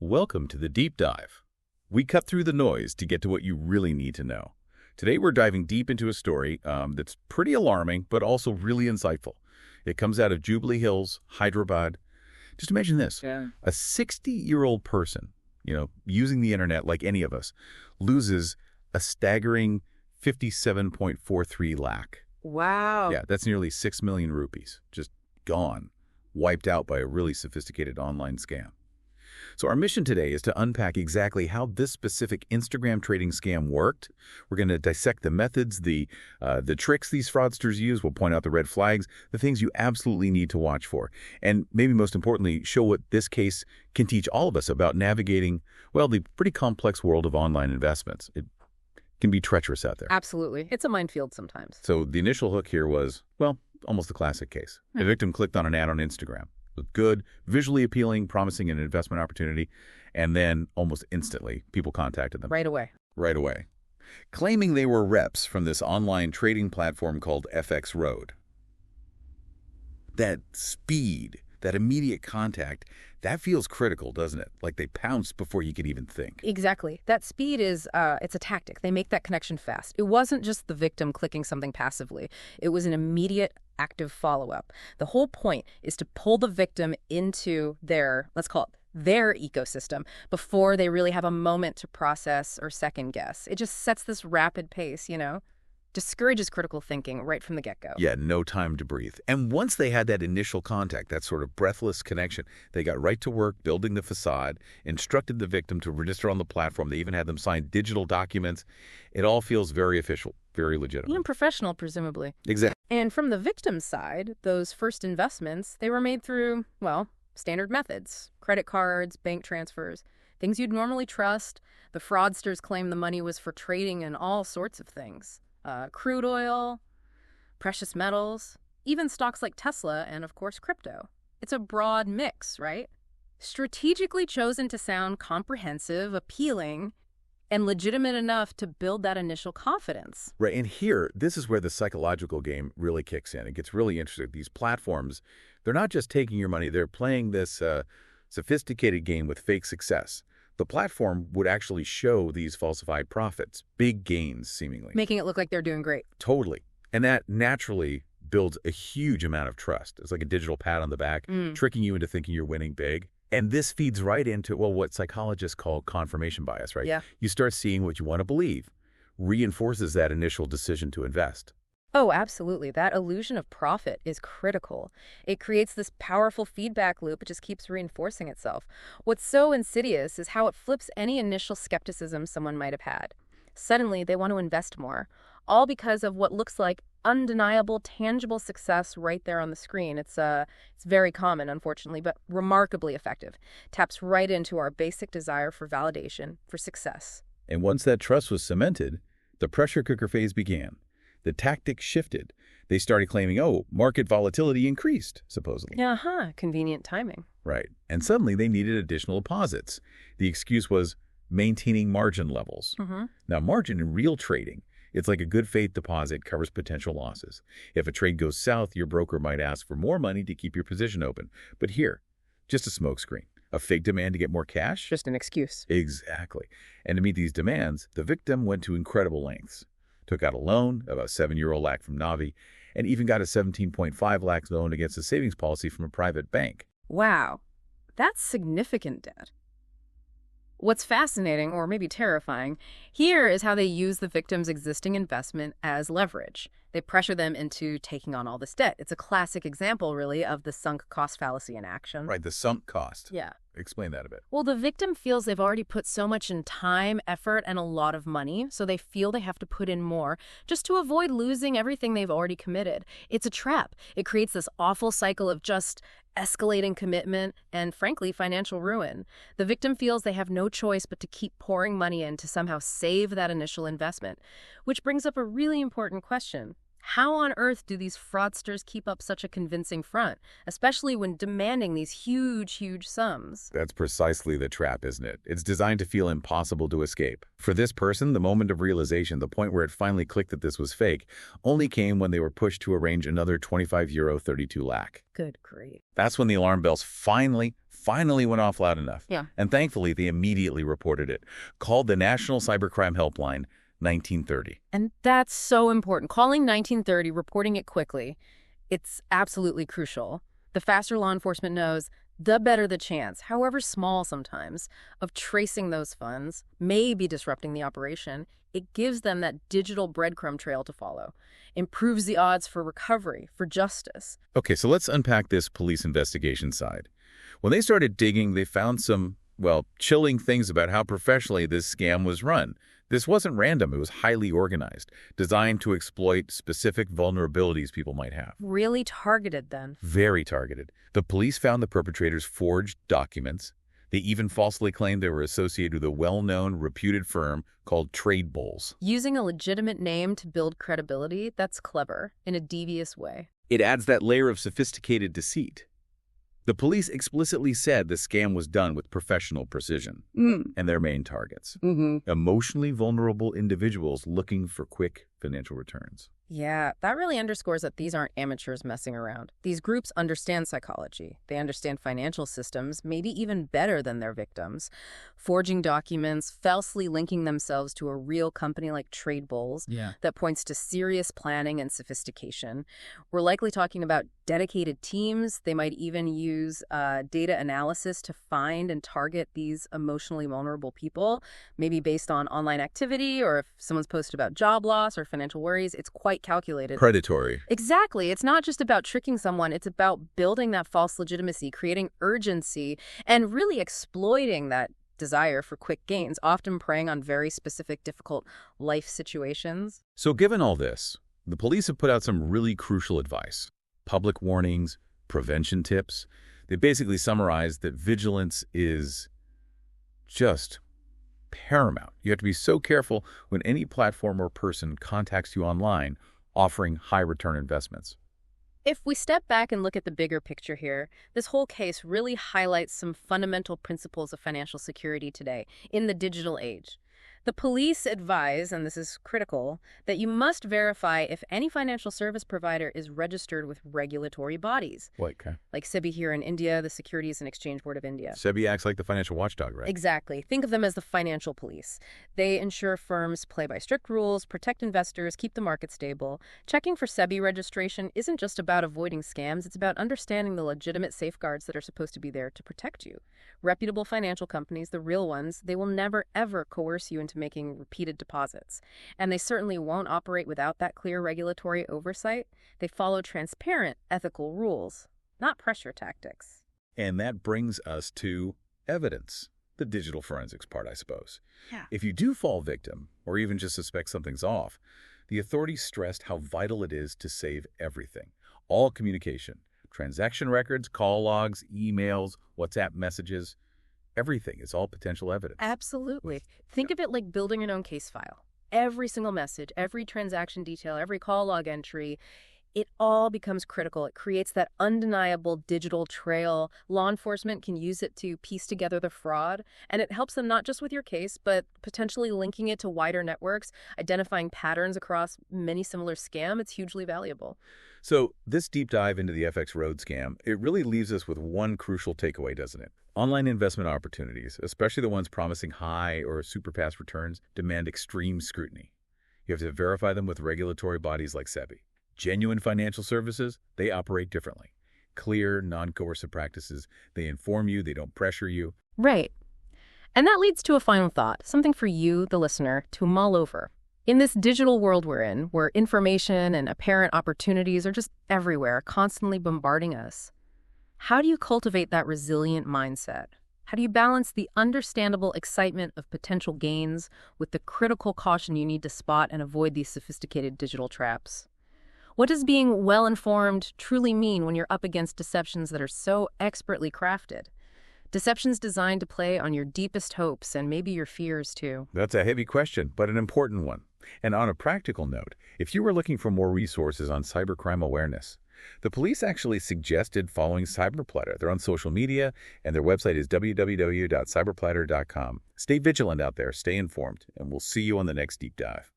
Welcome to the Deep Dive. We cut through the noise to get to what you really need to know. Today we're diving deep into a story that's pretty alarming, but also really insightful. It comes out of Jubilee Hills, Hyderabad. Just imagine this. Yeah. A 60-year-old person, using the internet like any of us, loses a staggering 57.43 lakh. Wow. Yeah, that's nearly 6 million rupees. Just gone, wiped out by a really sophisticated online scam. So our mission today is to unpack exactly how this specific Instagram trading scam worked. We're going to dissect the methods, the tricks these fraudsters use. We'll point out the red flags, the things you absolutely need to watch for. And maybe most importantly, show what this case can teach all of us about navigating, well, the pretty complex world of online investments. It can be treacherous out there. Absolutely. It's a minefield sometimes. So the initial hook here was, well, almost a classic case. The victim clicked on an ad on Instagram. Looked good, visually appealing, promising an investment opportunity, and then almost instantly, people contacted them. Right away. Right away. Claiming they were reps from this online trading platform called FX Road. That speed, that immediate contact, that feels critical, doesn't it? Like they pounced before you could even think. Exactly. That speed is, it's a tactic. They make that connection fast. It wasn't just the victim clicking something passively. It was an immediate active follow-up. The whole point is to pull the victim into their, let's call it, their ecosystem before they really have a moment to process or second guess. It just sets this rapid pace, discourages critical thinking right from the get-go. Yeah, no time to breathe. And once they had that initial contact, that sort of breathless connection, they got right to work building the facade, instructed the victim to register on the platform. They even had them sign digital documents. It all feels very official, very legitimate. Even professional, presumably. Exactly. And from the victim's side, those first investments, they were made through, well, standard methods, credit cards, bank transfers, things you'd normally trust. The fraudsters claim the money was for trading in all sorts of things. Crude oil, precious metals, even stocks like Tesla, and of course crypto. It's a broad mix, right? Strategically chosen to sound comprehensive, appealing, and legitimate enough to build that initial confidence. Right, and here, this is where the psychological game really kicks in. It gets really interesting. These platforms, they're not just taking your money, they're playing this sophisticated game with fake success. The platform would actually show these falsified profits, big gains, seemingly. Making it look like they're doing great. Totally. And that naturally builds a huge amount of trust. It's like a digital pat on the back, tricking you into thinking you're winning big. And this feeds right into, well, what psychologists call confirmation bias, right? Yeah. You start seeing what you want to believe, reinforces that initial decision to invest. Oh, absolutely. That illusion of profit is critical. It creates this powerful feedback loop. It just keeps reinforcing itself. What's so insidious is how it flips any initial skepticism someone might have had. Suddenly, they want to invest more, all because of what looks like undeniable, tangible success right there on the screen. It's very common, unfortunately, but remarkably effective. Taps right into our basic desire for validation, for success. And once that trust was cemented, the pressure cooker phase began. The tactics shifted. They started claiming, oh, market volatility increased, supposedly. Convenient timing. Right. And suddenly they needed additional deposits. The excuse was maintaining margin levels. Now, margin in real trading, it's like a good faith deposit covers potential losses. If a trade goes south, your broker might ask for more money to keep your position open. But here, just a smokescreen. A fake demand to get more cash? Just an excuse. Exactly. And to meet these demands, the victim went to incredible lengths. Took out a loan, about 7-year-old Lakh from Navi, and even got a 17.5 lakh loan against a savings policy from a private bank. Wow. That's significant debt. What's fascinating, or maybe terrifying, here is how they use the victim's existing investment as leverage. They pressure them into taking on all this debt. It's a classic example, really, of the sunk cost fallacy in action. Right, the sunk cost. Yeah. Explain that a bit. Well, the victim feels they've already put so much in time, effort, and a lot of money, so they feel they have to put in more just to avoid losing everything they've already committed. It's a trap. It creates this awful cycle of just escalating commitment and, frankly, financial ruin. The victim feels they have no choice but to keep pouring money in to somehow save that initial investment, which brings up a really important question. How on earth do these fraudsters keep up such a convincing front, especially when demanding these huge, huge sums? That's precisely the trap, isn't it? It's designed to feel impossible to escape. For this person, the moment of realization, the point where it finally clicked that this was fake, only came when they were pushed to arrange another €25 32 lakh. Good grief. That's when the alarm bells finally finally went off loud enough. Yeah. And thankfully, they immediately reported it, called the National Cybercrime Helpline 1930. And that's so important. Calling 1930, reporting it quickly, it's absolutely crucial. The faster law enforcement knows, the better the chance, however small sometimes, of tracing those funds, maybe disrupting the operation. It gives them that digital breadcrumb trail to follow, improves the odds for recovery, for justice. Okay, so let's unpack this police investigation side. When they started digging, they found some, well, chilling things about how professionally this scam was run. This wasn't random. It was highly organized, designed to exploit specific vulnerabilities people might have. Really targeted then. Very targeted. The police found the perpetrators forged documents. They even falsely claimed they were associated with a well-known, reputed firm called Tradebulls. Using a legitimate name to build credibility, that's clever, in a devious way. It adds that layer of sophisticated deceit. The police explicitly said the scam was done with professional precision. And their main targets. Emotionally vulnerable individuals looking for quick financial returns. Yeah, that really underscores that these aren't amateurs messing around. These groups understand psychology. They understand financial systems, maybe even better than their victims. Forging documents, falsely linking themselves to a real company like Tradebulls that points to serious planning and sophistication. We're likely talking about dedicated teams. They might even use data analysis to find and target these emotionally vulnerable people, maybe based on online activity or if someone's posted about job loss or financial worries. It's quite calculated. Predatory. Exactly. It's not just about tricking someone. It's about building that false legitimacy, creating urgency, and really exploiting that desire for quick gains, often preying on very specific, difficult life situations. So given all this, the police have put out some really crucial advice. Public warnings, prevention tips. They basically summarize that vigilance is just paramount. You have to be so careful when any platform or person contacts you online offering high return investments. If we step back and look at the bigger picture here, this whole case really highlights some fundamental principles of financial security today in the digital age. The police advise, and this is critical, that you must verify if any financial service provider is registered with regulatory bodies. Like SEBI here in India, the Securities and Exchange Board of India. SEBI acts like the financial watchdog, right? Exactly. Think of them as the financial police. They ensure firms play by strict rules, protect investors, keep the market stable. Checking for SEBI registration isn't just about avoiding scams. It's about understanding the legitimate safeguards that are supposed to be there to protect you. Reputable financial companies, the real ones, they will never, ever coerce you into making repeated deposits. And they certainly won't operate without that clear regulatory oversight. They follow transparent, ethical rules, not pressure tactics. And that brings us to evidence, the digital forensics part, I suppose. Yeah. If you do fall victim, or even just suspect something's off, the authorities stressed how vital it is to save everything. All communication, transaction records, call logs, emails, WhatsApp messages, everything is all potential evidence. Absolutely. Think of it like building your own case file. Every single message, every transaction detail, every call log entry, it all becomes critical. It creates that undeniable digital trail. Law enforcement can use it to piece together the fraud, and it helps them not just with your case, but potentially linking it to wider networks, identifying patterns across many similar scams. It's hugely valuable. So this deep dive into the FX Road scam, it really leaves us with one crucial takeaway, doesn't it? Online investment opportunities, especially the ones promising high or super fast returns, demand extreme scrutiny. You have to verify them with regulatory bodies like SEBI. Genuine financial services, they operate differently. Clear, non-coercive practices. They inform you, they don't pressure you. Right. And that leads to a final thought, something for you, the listener, to mull over. In this digital world we're in, where information and apparent opportunities are just everywhere, constantly bombarding us, how do you cultivate that resilient mindset? How do you balance the understandable excitement of potential gains with the critical caution you need to spot and avoid these sophisticated digital traps? What does being well-informed truly mean when you're up against deceptions that are so expertly crafted? Deceptions designed to play on your deepest hopes and maybe your fears, too. That's a heavy question, but an important one. And on a practical note, if you were looking for more resources on cybercrime awareness, the police actually suggested following cyberplatter. They're on social media, and their website is www.cyberplatter.com. Stay vigilant out there, stay informed, and we'll see you on the next deep dive.